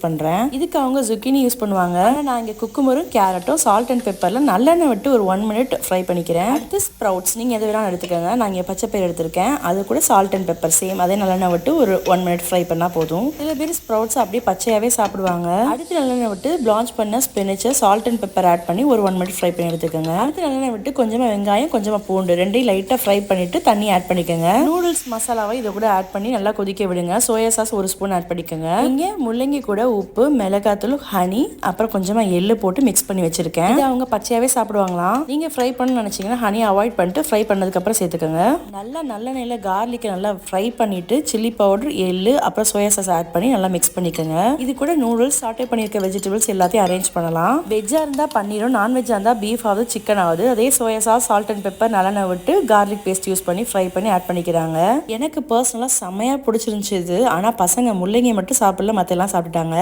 பண்ணுறேன். இதுக்கு அவங்க zucchini யூஸ் பண்ணுவாங்க. நான் இங்கே குக்கும்பரும் கேரட்டும் சால்ட் அண்ட் பெப்பரில் நல்லெண்ணெய் விட்டு ஒரு 1 மினிட் ஃப்ரை பண்ணிக்கிறேன். அடுத்து ஸ்ப்ரவுட்ஸ் நீங்கள் எது வேணாலும் எடுத்துக்கோங்க. நான் இங்கே பச்சை பயிர் எடுத்திருக்கேன். அது கூட சால்ட் அண்ட் பெப்பர் சேம் அதே நல்லெண்ணெய் விட்டு ஒரு 1 மினிட் ஃப்ரை பண்ணால் போதும். சில பேர் ஸ்ப்ரவுட்ஸ் அப்படியே பச்சையாகவே சாப்பிடுவாங்க. அடுத்து நல்லெண்ணெய் விட்டு பிளான்ச் பண்ண ஸ்பினிச்சை சால்ட் அண்ட் பெப்பர் ஆட் பண்ணி ஒரு 1 மினிட் ஃப்ரை பண்ணி எடுத்துக்கோங்க. அடுத்து நல்லெண்ணெய் விட்டு கொஞ்சமாக வெங்காயம் கொஞ்சமாக பூண்டு ரெண்டையும் லைட்டாக ஃப்ரை பண்ணிட்டு தண்ணி ஆட் பண்ணிக்கோங்க. நூடுல்ஸ் மசாலாவை இதை கூட ஆட் பண்ணி நல்லா கொதிக்க விடுங்க. சோயா சாஸ் 1 ஸ்பூன் ஆட் பண்ணிக்கோங்க. இங்கே முள்ளங்கி கூட உப்பு, மிளகாத்தூள், ஹனி, அப்புறம் கொஞ்சமா எள்ளு போட்டு மிக்ஸ் பண்ணி வச்சிருக்கேன். இது அவங்க பச்சையாவே சாப்பிடுவாங்களாம். நீங்க ஃப்ரை பண்ணணும்னு நினைச்சீங்கன்னா ஹனி அவாய்ட் பண்ணிட்டு ஃப்ரை பண்ணதுக்கு அப்புறம் சேர்த்துக்கோங்க. நல்லா நல்லெண்ணெயில கார்லிக்கை நல்லா ஃப்ரை பண்ணிட்டு சில்லி பவுடர், எள்ளு, அப்புறம் சோயா சாஸ் ஆட் பண்ணி நல்லா மிக்ஸ் பண்ணிக்கோங்க. இது கூட நூடுல்ஸ், சாட்டே பண்ணியிருக்க வெஜிடபிள்ஸ் எல்லாத்தையும் அரேஞ்ச் பண்ணலாம். வெஜ்ஜா இருந்தா பன்னீரும், நான்வெஜ்ஜா இருந்தா பீஃப் ஆகுது, சிக்கன் ஆகுது. அதே soya sauce, salt and pepper, நல்லெண்ணெய் விட்டு கார்லிக் பேஸ்ட் யூஸ் பண்ணி ஃப்ரை பண்ணி ஆட் பண்ணிக்கிறாங்க. எனக்கு பர்சனலா செம்மையா பிடிச்சிருந்துச்சு இது. ஆனா பசங்க முள்ளங்கி மட்டும் சாப்பிடல, மத்தெல்லாம் சாப்பிட்டாங்க.